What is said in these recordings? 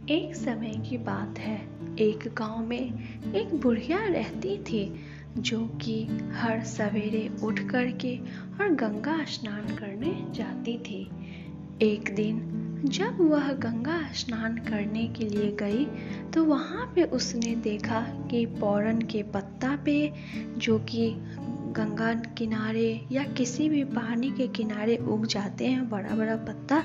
एक समय की बात है। एक गांव में एक बुढ़िया रहती थी जो कि हर सवेरे उठ करके और गंगा स्नान करने जाती थी। एक दिन जब वह गंगा स्नान करने के लिए गई तो वहाँ पे उसने देखा कि पौरन के पत्ता पे, जो कि गंगा किनारे या किसी भी पानी के किनारे उग जाते हैं, बड़ा बड़ा पत्ता,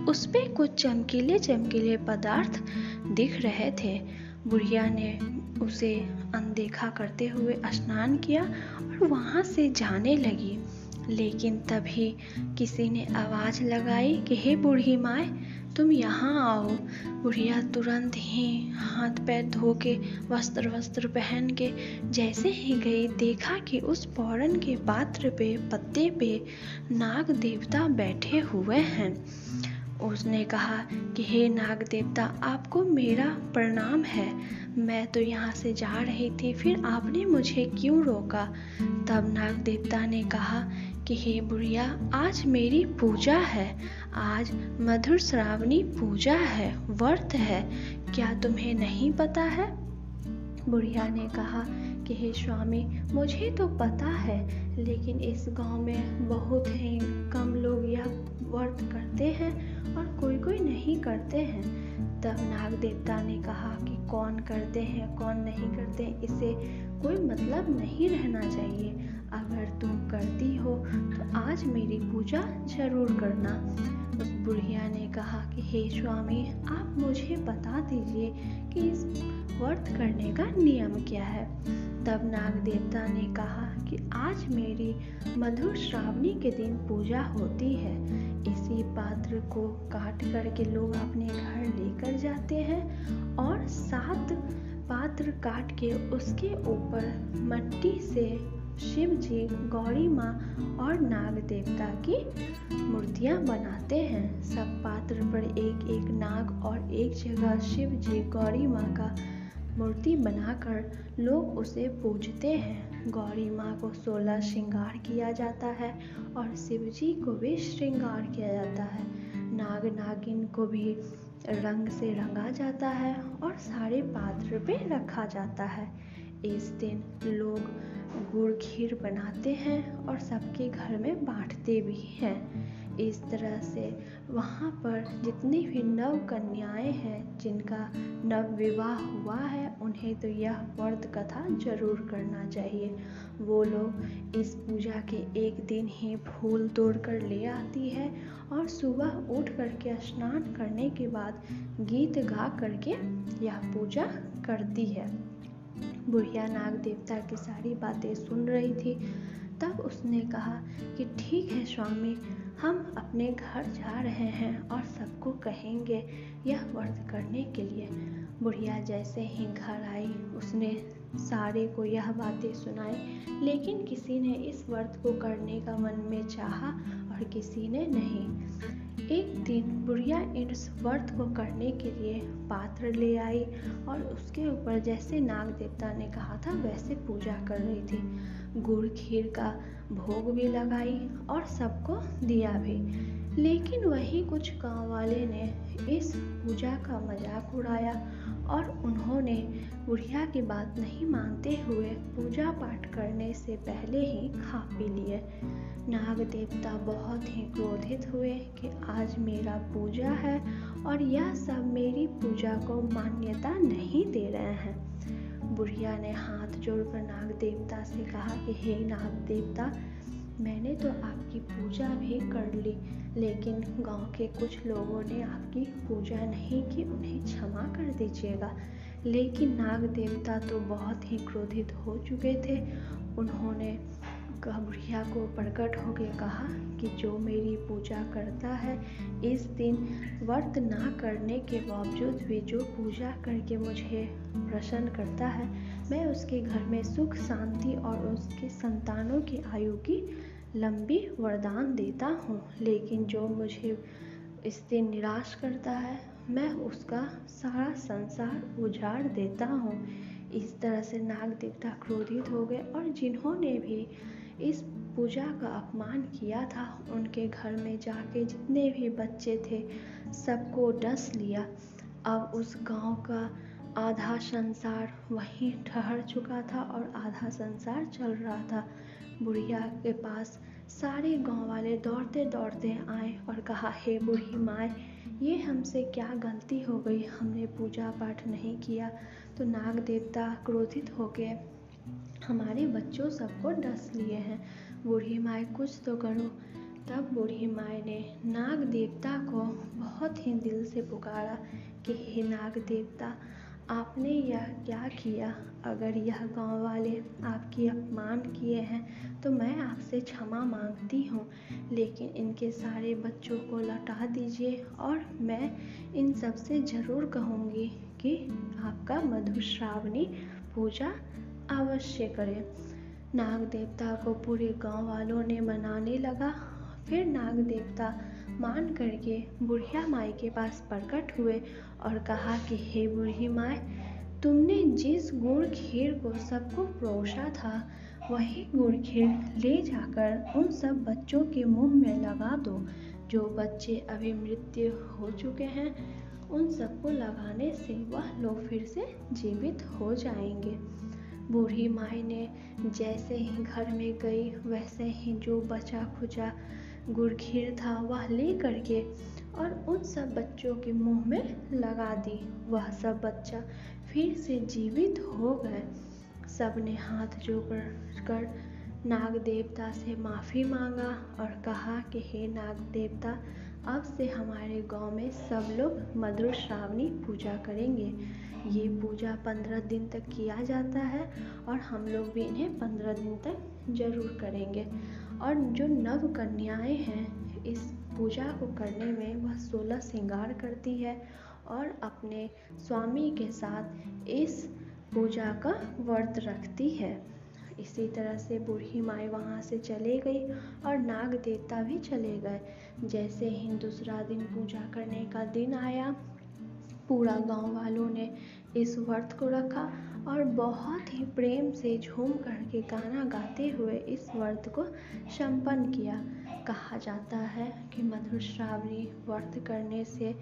उस पे कुछ चमकीले चमकीले पदार्थ दिख रहे थे। बुढ़िया ने उसे अनदेखा करते हुए स्नान किया और वहाँ से जाने लगी। लेकिन तभी किसी ने आवाज़ लगाई कि हे बूढ़ी माए, तुम यहाँ आओ। बुढ़िया तुरंत ही हाथ पैर धो के वस्त्र पहन के जैसे ही गई, देखा कि उस पौरन के पात्र पे, पत्ते पे नाग देवता बैठे हुए हैं। उसने कहा कि हे नाग देवता, आपको मेरा प्रणाम है। मैं तो यहाँ से जा रही थी, फिर आपने मुझे क्यों रोका? तब नाग देवता ने कहा कि हे बुढ़िया, आज मेरी पूजा है। आज मधुर श्रावणी पूजा है, व्रत है। क्या तुम्हें नहीं पता है? बुढ़िया ने कहा कि हे स्वामी, मुझे तो पता है, लेकिन इस गांव में बहुत ही कम लोग यह व्रत करते हैं और कोई कोई नहीं करते हैं। तब नाग देवता ने कहा कि कौन करते हैं कौन नहीं करते, इससे कोई मतलब नहीं रहना चाहिए। अगर तुम करती हो तो आज मेरी पूजा जरूर करना। उस बुढ़िया ने कहा कि हे स्वामी, आप मुझे बता दीजिए कि इस व्रत करने का नियम क्या है। तब नाग देवता ने कहा कि आज मेरी मधुर श्रावणी के दिन पूजा होती है। इसी पात्र को काट करके लोग अपने घर लेकर जाते हैं और 7 पात्र काट के उसके ऊपर मिट्टी से शिव जी, गौरी माँ और नाग देवता की मूर्तियाँ बनाते हैं। सब पात्र पर एक एक नाग और एक जगह शिव जी, गौरी माँ का मूर्ति बनाकर लोग उसे पूजते हैं। गौरी माँ को 16 श्रृंगार किया जाता है और शिव जी को भी श्रृंगार किया जाता है। नाग नागिन को भी रंग से रंगा जाता है और सारे पात्र पे रखा जाता है। इस दिन लोग गुड़ खीर बनाते हैं और सबके घर में बांटते भी हैं। इस तरह से वहाँ पर जितनी भी नव कन्याएं हैं जिनका नव विवाह हुआ है, उन्हें तो यह व्रत कथा जरूर करना चाहिए। वो लोग इस पूजा के एक दिन ही फूल तोड़ कर ले आती है और सुबह उठ करके स्नान करने के बाद गीत गा करके यह पूजा करती है। बुढ़िया नाग देवता की सारी बातें सुन रही थी। तब उसने कहा कि ठीक है स्वामी, हम अपने घर जा रहे हैं और सबको कहेंगे यह व्रत करने के लिए। बुढ़िया जैसे ही घर आई, उसने सारे को यह बातें सुनाई, लेकिन किसी ने इस व्रत को करने का मन में चाहा और किसी ने नहीं। एक दिन बुढ़िया इस व्रत को करने के लिए पात्र ले आई और उसके ऊपर जैसे नाग देवता ने कहा था वैसे पूजा कर रही थी। गुड़ खीर का भोग भी लगाई और सबको दिया भी। लेकिन वही कुछ गांव वाले ने इस पूजा का मजाक उड़ाया और उन्होंने बुढ़िया की बात नहीं मानते हुए पूजा पाठ करने से पहले ही खा पी लिए। नाग देवता बहुत ही क्रोधित हुए कि आज मेरा पूजा है और यह सब मेरी पूजा को मान्यता नहीं दे रहे हैं। बुढ़िया ने हाथ जोड़कर नाग देवता से कहा कि हे नाग देवता, मैंने तो आपकी पूजा भी कर ली, लेकिन गांव के कुछ लोगों ने आपकी पूजा नहीं की, उन्हें क्षमा कर दीजिएगा। लेकिन नाग देवता तो बहुत ही क्रोधित हो चुके थे। उन्होंने बुढ़िया को प्रकट होकर कहा कि जो मेरी पूजा करता है, इस दिन व्रत ना करने के बावजूद भी जो पूजा करके मुझे प्रसन्न करता है, मैं उसके घर में सुख शांति और उसके संतानों की आयु की लंबी वरदान देता हूँ। लेकिन जो मुझे इस दिन निराश करता है, मैं उसका सारा संसार उजाड़ देता हूँ। इस तरह से नाग देवता क्रोधित हो गए और जिन्होंने भी इस पूजा का अपमान किया था, उनके घर में जाके जितने भी बच्चे थे सबको डस लिया। अब उस गांव का आधा संसार वहीं ठहर चुका था और आधा संसार चल रहा था। बुढ़िया के पास सारे गांव वाले दौड़ते दौड़ते आए और कहा, हे बूढ़ी माँ, ये हमसे क्या गलती हो गई, हमने पूजा पाठ नहीं किया तो नाग देवता क्रोधित हो गए, हमारे बच्चों सबको डस लिए हैं। बूढ़ी माँ कुछ तो करो। तब बूढ़ी माँ ने नाग देवता को बहुत ही दिल से पुकारा कि हे नाग देवता, आपने यह क्या किया? अगर यह गांव वाले आपकी अपमान किए हैं तो मैं आपसे क्षमा मांगती हूँ, लेकिन इनके सारे बच्चों को लौटा दीजिए और मैं इन सब से ज़रूर कहूँगी कि आपका मधुश्रावणी पूजा अवश्य करें। नाग देवता को पूरे गांव वालों ने मनाने लगा। फिर नाग देवता मान करके बुढ़िया माई के पास प्रकट हुए और कहा कि हे बूढ़ी माई, तुमने जिस गुड़ खीर को सबको परोसा था वही गुड़ खीर ले जाकर उन सब बच्चों के मुंह में लगा दो। जो बच्चे अभी मृत्यु हो चुके हैं उन सबको लगाने से वह लोग फिर से जीवित हो जाएंगे। बूढ़ी माई ने जैसे ही घर में गई वैसे ही जो बचा खुचा गुड़ खीर था वह ले करके और उन सब बच्चों के मुंह में लगा दी। वह सब बच्चा फिर से जीवित हो गए। सब ने हाथ जोड़ कर नाग देवता से माफ़ी मांगा और कहा कि हे नाग देवता, अब से हमारे गांव में सब लोग मधुश्रावणी पूजा करेंगे। ये पूजा 15 दिन तक किया जाता है और हम लोग भी इन्हें 15 दिन तक जरूर करेंगे। और जो नव कन्याएं हैं इस पूजा को करने में वह 16 श्रृंगार करती है और अपने स्वामी के साथ इस पूजा का व्रत रखती है। इसी तरह से बूढ़ी माई वहाँ से चले गई और नाग देवता भी चले गए। जैसे ही दूसरा दिन पूजा करने का दिन आया, पूरा गांव वालों ने इस व्रत को रखा और बहुत ही प्रेम से झूम करके गाना गाते हुए इस व्रत को संपन्न किया। कहा जाता है कि मधुश्रावणी व्रत करने से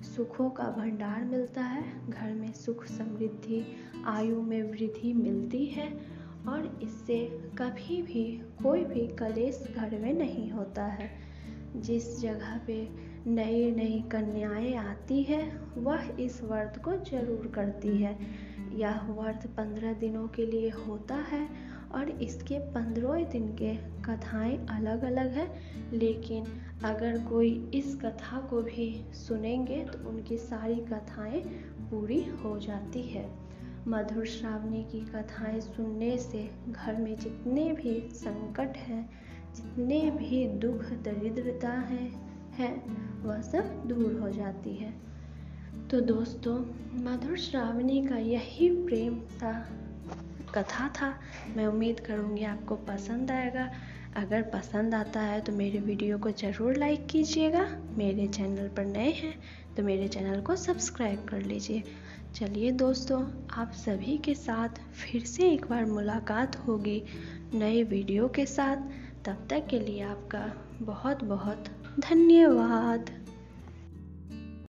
सुखों का भंडार मिलता है, घर में सुख समृद्धि, आयु में वृद्धि मिलती है और इससे कभी भी कोई भी कलेश घर में नहीं होता है। जिस जगह पे नई नई कन्याएं आती है वह इस व्रत को जरूर करती है। यह व्रत 15 दिनों के लिए होता है और इसके 15 दिन के कथाएं अलग अलग है, लेकिन अगर कोई इस कथा को भी सुनेंगे तो उनकी सारी कथाएं पूरी हो जाती है। मधुश्रावणी की कथाएं सुनने से घर में जितने भी संकट हैं, जितने भी दुख दरिद्रता है वह सब दूर हो जाती है। तो दोस्तों, मधुश्रावणी का यही प्रेम था, कथा था। मैं उम्मीद करूँगी आपको पसंद आएगा। अगर पसंद आता है तो मेरे वीडियो को ज़रूर लाइक कीजिएगा। मेरे चैनल पर नए हैं तो मेरे चैनल को सब्सक्राइब कर लीजिए। चलिए दोस्तों, आप सभी के साथ फिर से एक बार मुलाकात होगी नए वीडियो के साथ। तब तक के लिए आपका बहुत बहुत धन्यवाद।